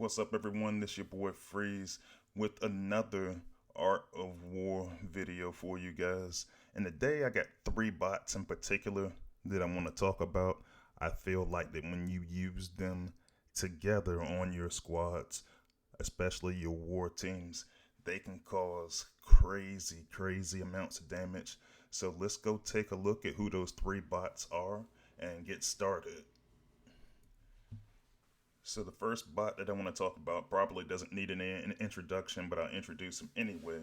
What's up, everyone? This your boy Freeze with another Art of War video for you guys. And today I got three bots in particular that I want to talk about. I feel like that when you use them together on your squads, especially your war teams, they can cause crazy amounts of damage. So let's go take a look at who those three bots are and get started. So the first bot that I want to talk about probably doesn't need an introduction, but I'll introduce him anyway,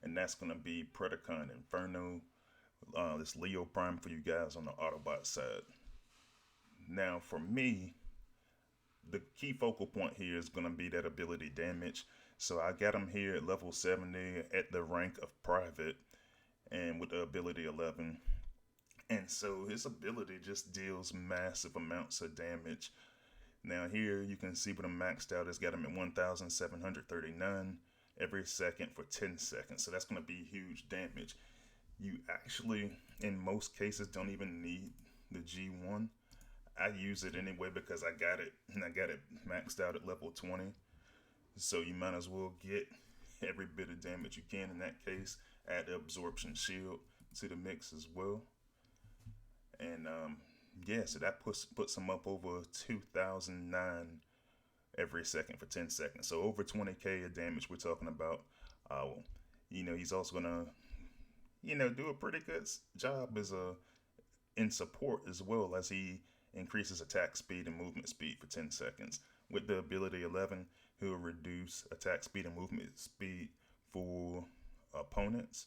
and that's going to be Predacon Inferno. This Leo Prime for you guys on the Autobot side. Now for me, the key focal point here is going to be that ability damage. So I got him here at level 70 at the rank of Private and with the ability 11. And so his ability just deals massive amounts of damage. Now here you can see what I'm maxed out. It's got him at 1,739 every second for 10 seconds. So that's going to be huge damage. You actually, in most cases, don't even need the G1. I use it anyway because I got it maxed out at level 20. So you might as well get every bit of damage you can in that case. Add the absorption shield to the mix as well. And yeah, so that puts him up over 2,009 every second for 10 seconds. So over 20k of damage we're talking about. He's also gonna, do a pretty good job as in support as well, as he increases attack speed and movement speed for 10 seconds. With the ability 11, he'll reduce attack speed and movement speed for opponents,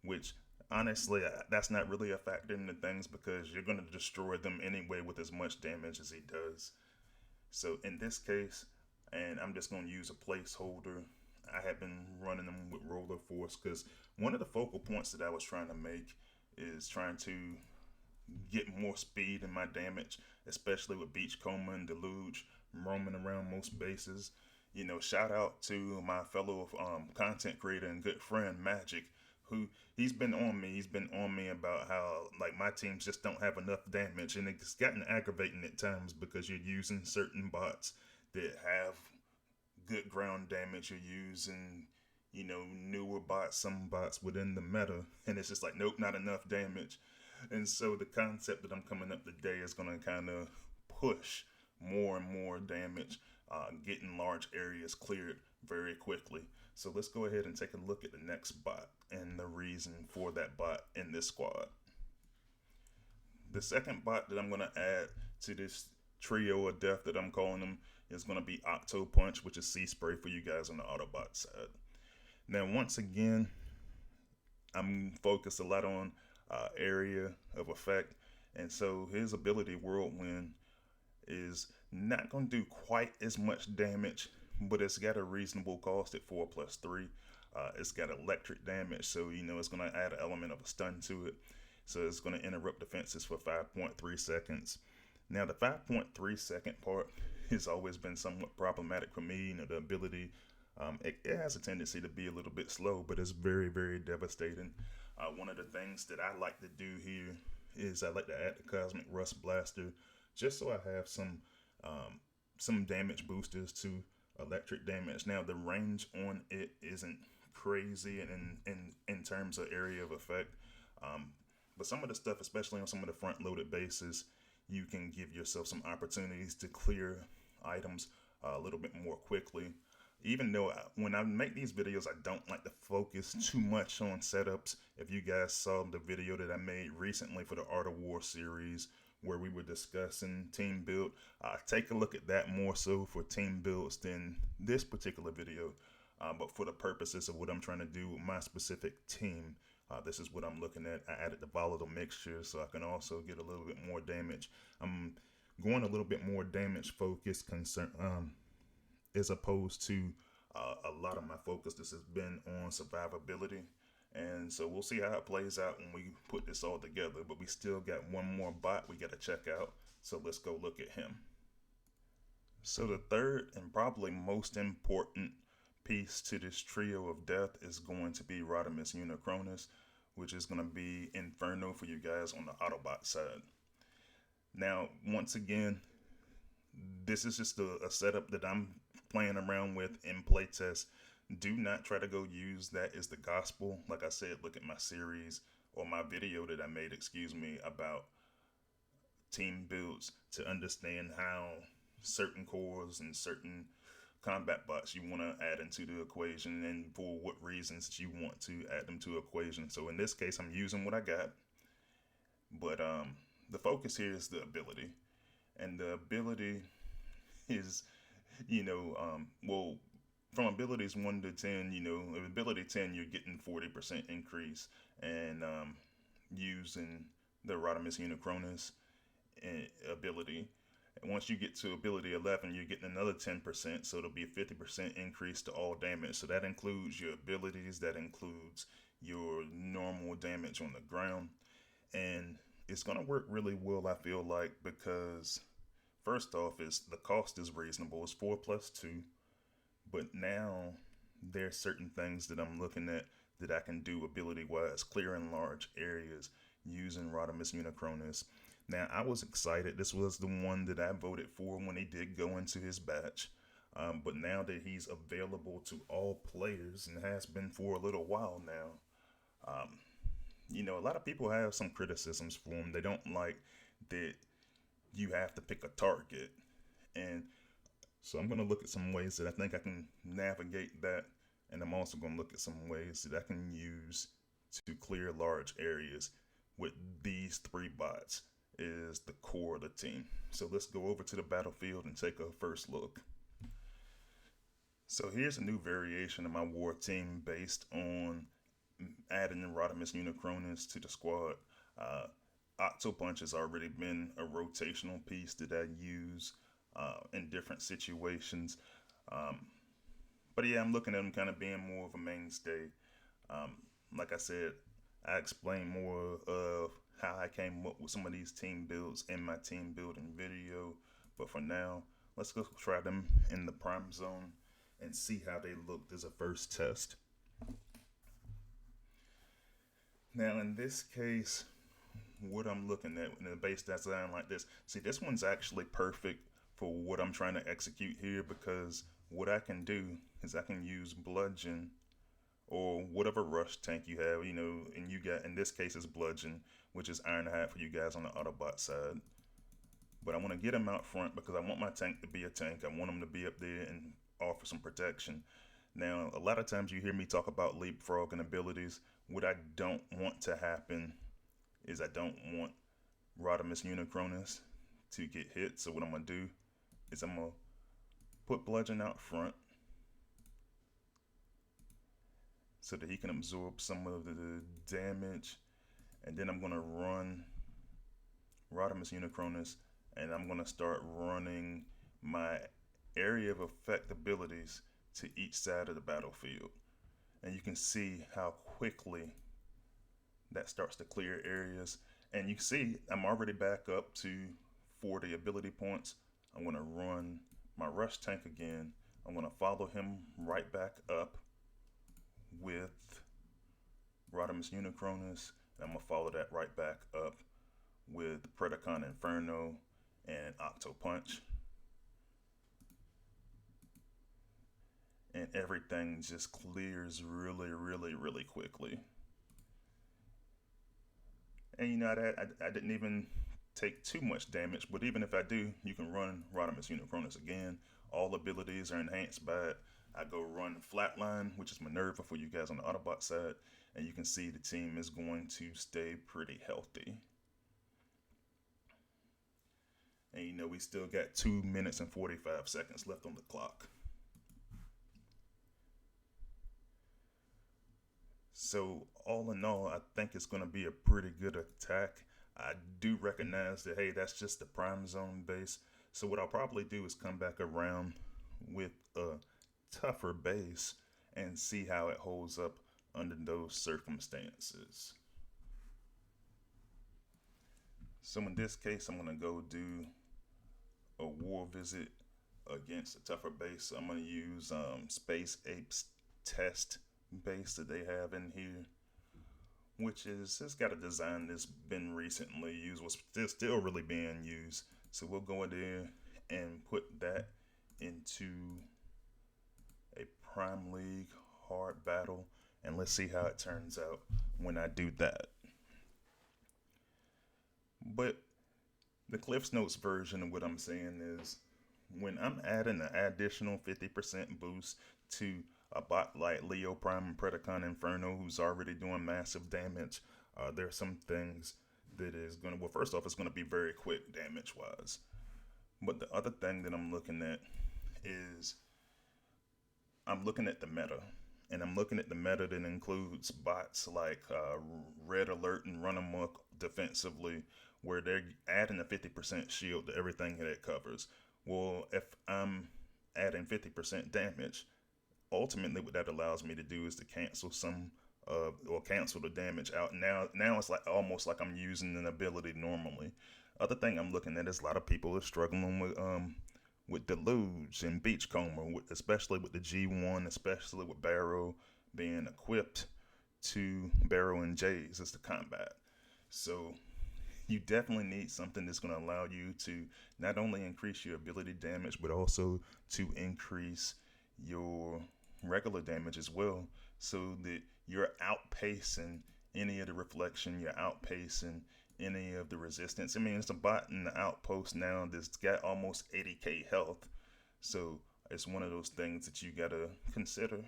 which honestly, that's not really a factor in the things because you're going to destroy them anyway with as much damage as he does. So in this case, and I'm just going to use a placeholder, I have been running them with Roller Force because one of the focal points that I was trying to make is trying to get more speed in my damage, especially with Beachcomber and Deluge roaming around most bases. Shout out to my fellow content creator and good friend Magic, who he's been on me about how like my teams just don't have enough damage, and it's gotten aggravating at times because you're using certain bots that have good ground damage. You're using newer bots, some bots within the meta, and it's just like, nope, not enough damage. And so the concept that I'm coming up today is going to kind of push more and more damage, getting large areas cleared very quickly. So let's go ahead and take a look at the next bot and the reason for that bot in this squad. The second bot that I'm going to add to this trio of death that I'm calling them is going to be Octo Punch, which is Sea Spray for you guys on the Autobot side. Now, once again, I'm focused a lot on area of effect, and so his ability Whirlwind is not going to do quite as much damage, but it's got a reasonable cost at 4+3. It's got electric damage, so it's going to add an element of a stun to it. So it's going to interrupt defenses for 5.3 seconds. Now the 5.3 second part has always been somewhat problematic for me. The ability, it has a tendency to be a little bit slow, but it's very devastating. One of the things that I like to do here is I like to add the Cosmic Rust Blaster, just so I have some damage boosters to electric damage. Now the range on it isn't crazy in terms of area of effect, but some of the stuff, especially on some of the front loaded bases, you can give yourself some opportunities to clear items a little bit more quickly. Even though when I make these videos, I don't like to focus too much on setups. If you guys saw the video that I made recently for the Art of War series, where we were discussing team build, take a look at that more so for team builds than this particular video. But for the purposes of what I'm trying to do with my specific team, this is what I'm looking at. I added the volatile mixture so I can also get a little bit more damage. I'm going a little bit more damage focused as opposed to a lot of my focus. This has been on survivability. And so we'll see how it plays out when we put this all together. But we still got one more bot we got to check out. So let's go look at him. So the third and probably most important piece to this trio of death is going to be Rodimus Unicronus, which is going to be Inferno for you guys on the Autobot side. Now, once again, this is just a setup that I'm playing around with in playtest, do not try to go use that as the gospel. Like I said, look at my series or my video that I made, excuse me, about team builds to understand how certain cores and certain combat bots you want to add into the equation and for what reasons you want to add them to the equation. So in this case, I'm using what I got, but the focus here is the ability, and the ability is, well, from abilities 1 to 10, ability 10, you're getting 40% increase, and using the Rodimus Unicronus ability. And once you get to ability 11, you're getting another 10%, so it'll be a 50% increase to all damage. So that includes your abilities, that includes your normal damage on the ground, and it's going to work really well, I feel like, because first off, is the cost is reasonable. It's 4 plus 2, but now there's certain things that I'm looking at that I can do ability-wise, clearing large areas using Rodimus Unicronus. Now, I was excited. This was the one that I voted for when he did go into his batch. But now that he's available to all players and has been for a little while now, a lot of people have some criticisms for him. They don't like that you have to pick a target. And so I'm going to look at some ways that I think I can navigate that. And I'm also going to look at some ways that I can use to clear large areas with these 3 bots is the core of the team. So let's go over to the battlefield and take a first look. So here's a new variation of my war team based on adding Rodimus Unicronus to the squad. Octopunch has already been a rotational piece that I use in different situations. But yeah, I'm looking at him kind of being more of a mainstay. Like I said, I explained more of how I came up with some of these team builds in my team building video. But for now, let's go try them in the prime zone and see how they looked as a first test. Now in this case, what I'm looking at in a base design like this, see, this one's actually perfect for what I'm trying to execute here, because what I can do is I can use bludgeon or whatever rush tank you have, and you got, in this case, it's bludgeon, which is Ironhide for you guys on the Autobot side. But I want to get him out front because I want my tank to be a tank. I want him to be up there and offer some protection. Now, a lot of times you hear me talk about leapfrogging abilities. What I don't want to happen is I don't want Rodimus Unicronus to get hit. So what I'm going to do is I'm going to put bludgeon out front so that he can absorb some of the damage. And then I'm going to run Rodimus Unicronus, and I'm going to start running my area of effect abilities to each side of the battlefield. And you can see how quickly that starts to clear areas. And you can see I'm already back up to 40 ability points. I'm going to run my rush tank again. I'm going to follow him right back up with Rodimus Unicronus. And I'm going to follow that right back up with Predacon Inferno and Octopunch. And everything just clears really, really, really quickly. And I didn't even take too much damage, but even if I do, you can run Rodimus Unicronus again. All abilities are enhanced by it. I go run Flatline, which is Minerva for you guys on the Autobot side, and you can see the team is going to stay pretty healthy. And we still got 2 minutes and 45 seconds left on the clock. So all in all, I think it's going to be a pretty good attack. I do recognize that, hey, that's just the prime zone base. So what I'll probably do is come back around with a tougher base and see how it holds up under those circumstances. So in this case, I'm going to go do a war visit against a tougher base. So I'm going to use Space Apes Test base that they have in here, which it's got a design that's been recently used, was still really being used. So we'll go in there and put that into Prime League hard battle, and let's see how it turns out when I do that. But the Cliffs Notes version of what I'm saying is when I'm adding an additional 50% boost to a bot like Leo Prime and Predacon Inferno who's already doing massive damage, there's some things that is going to, well, first off, it's going to be very quick damage wise. But the other thing that I'm looking at is I'm looking at the meta. And I'm looking at the meta that includes bots like Red Alert and Run Amok defensively, where they're adding a 50% shield to everything that it covers. Well, if I'm adding 50% damage, ultimately what that allows me to do is to cancel some or cancel the damage out. Now it's like almost like I'm using an ability normally. Other thing I'm looking at is a lot of people are struggling with Deluge and Beachcomber, especially with the G1, especially with Barrow being equipped to Barrow and Jays as the combat. So you definitely need something that's going to allow you to not only increase your ability damage, but also to increase your regular damage as well, so that you're outpacing any of the reflection, you're outpacing any of the resistance. I mean, it's a bot in the outpost now that's got almost 80k health. So it's one of those things that you gotta consider.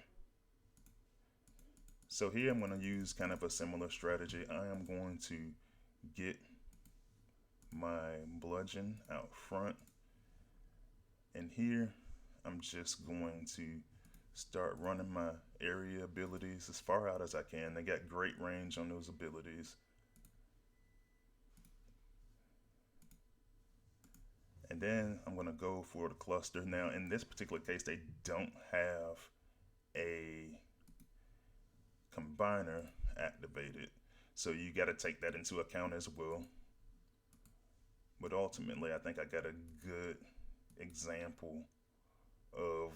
So here I'm gonna use kind of a similar strategy. I am going to get my bludgeon out front. And here I'm just going to start running my area abilities as far out as I can. They got great range on those abilities. And then I'm going to go for the cluster. Now, in this particular case, they don't have a combiner activated. So you got to take that into account as well. But ultimately, I think I got a good example of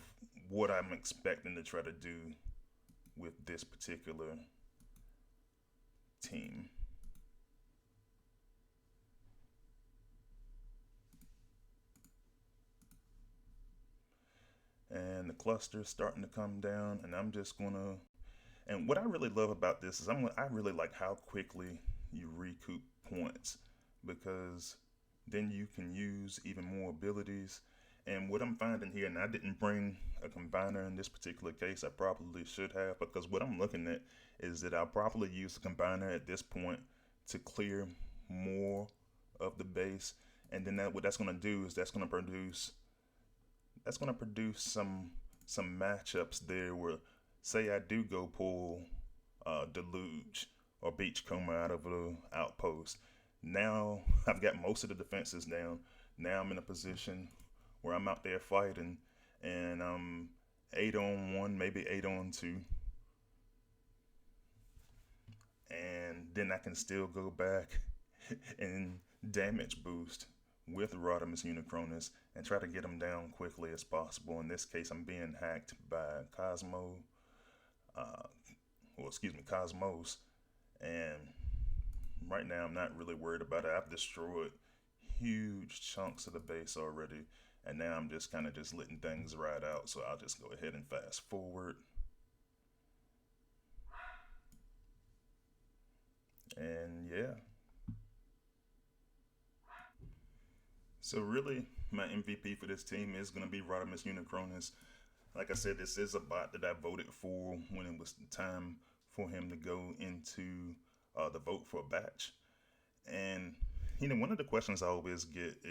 what I'm expecting to try to do with this particular team. And the cluster is starting to come down, and I'm just gonna. And what I really love about this is I really like how quickly you recoup points, because then you can use even more abilities. And what I'm finding here, and I didn't bring a combiner in this particular case, I probably should have, because what I'm looking at is that I'll probably use a combiner at this point to clear more of the base. And then what that's going to do is that's going to produce some matchups there where, say I do go pull Deluge or Beachcomber out of the outpost. Now I've got most of the defenses down. Now I'm in a position where I'm out there fighting, and I'm 8-on-1, maybe 8-on-2, and then I can still go back and damage boost with Rodimus Unicronus and try to get them down quickly as possible. In this case, I'm being hacked by Cosmos, and right now I'm not really worried about it. I've destroyed huge chunks of the base already, and now I'm just kind of just letting things ride out. So I'll just go ahead and fast forward. And yeah. So really, my MVP for this team is going to be Rodimus Unicronus. Like I said, this is a bot that I voted for when it was time for him to go into the vote for a batch. And, one of the questions I always get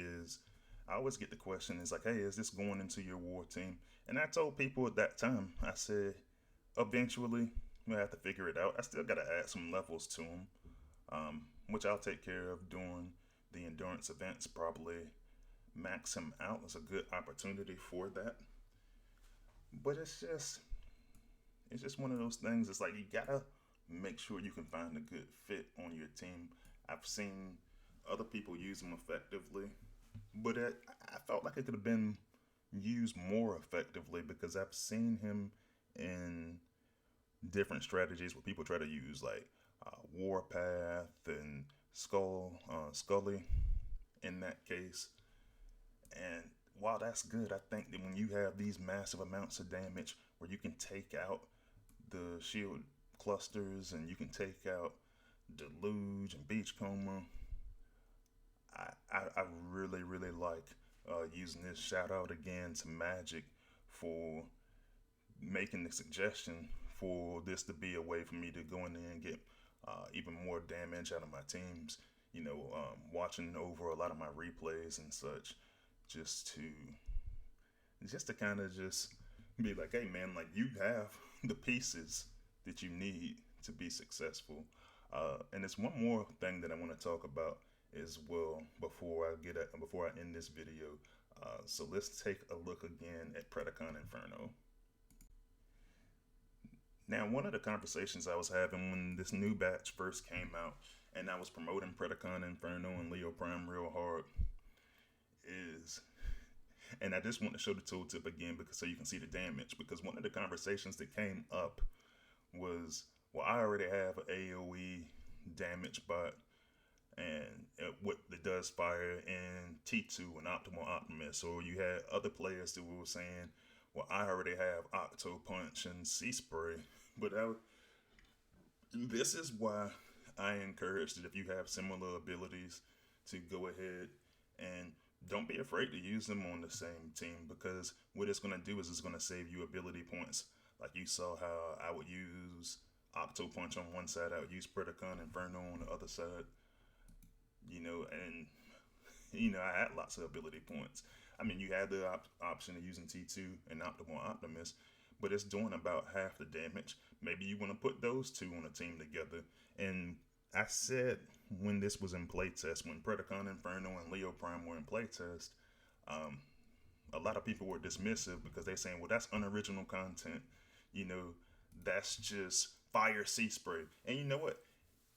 the question is like, hey, is this going into your war team? And I told people at that time, I said, eventually we'll have to figure it out. I still got to add some levels to them, which I'll take care of during the endurance events. Probably max him out is a good opportunity for that. But it's just one of those things. It's like you gotta make sure you can find a good fit on your team. I've seen other people use him effectively, but I felt like it could have been used more effectively, because I've seen him in different strategies where people try to use like Warpath and Scully in that case. And while that's good, I think that when you have these massive amounts of damage where you can take out the shield clusters and you can take out Deluge and Beachcomber, I really, really like using this. Shout out again to Magic for making the suggestion for this to be a way for me to go in there and get even more damage out of my teams. Watching over a lot of my replays and such, just to kind of just be like, hey man, like you have the pieces that you need to be successful. And it's one more thing that I want to talk about as well before I end this video. So let's take a look again at Predacon Inferno. Now, one of the conversations I was having when this new batch first came out, and I was promoting Predacon Inferno and Leo Prime real hard, is, and I just want to show the tooltip again because so you can see the damage. Because one of the conversations that came up was, well, I already have an AOE damage bot, and what it does fire in T2 and Optimal Optimus. Or you had other players that were saying, well, I already have Octo Punch and Sea Spray. But this is why I encourage that if you have similar abilities to go ahead and don't be afraid to use them on the same team, because what it's going to do is it's going to save you ability points. Like you saw how I would use Octo Punch on one side, I would use Predacon Inferno on the other side. I had lots of ability points. I mean, you had the option of using T2 and Optimal Optimus, but it's doing about half the damage. Maybe you want to put those two on a team together. And I said when this was in playtest, when Predacon Inferno and Leo Prime were in playtest, a lot of people were dismissive because they're saying, well, that's unoriginal content. That's just fire sea spray. And you know what?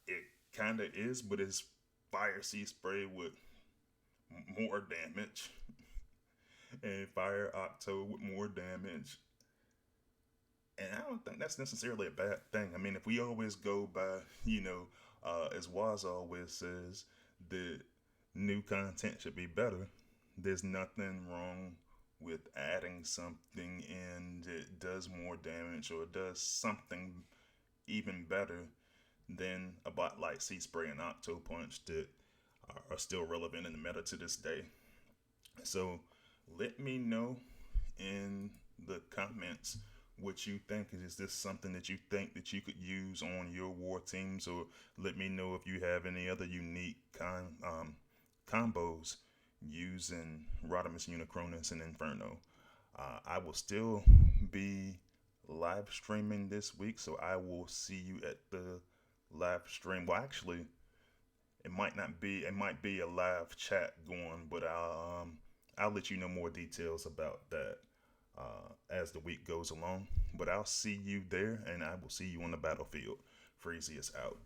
It kind of is, but it's fire sea spray with more damage and fire octo with more damage. And I don't think that's necessarily a bad thing. I mean, if we always go by, as Waz always says, that new content should be better, there's nothing wrong with adding something in that does more damage or does something even better than a bot like Sea Spray and Octo Punch that are still relevant in the meta to this day. So let me know in the comments what you think. Is this something that you think that you could use on your war teams? Or let me know if you have any other unique combos using Rodimus Unicronus and Inferno. I will still be live streaming this week, so I will see you at the live stream. Well, actually, it might be a live chat going, but I'll let you know more details about that as the week goes along. But I'll see you there, and I will see you on the battlefield. Freezius out.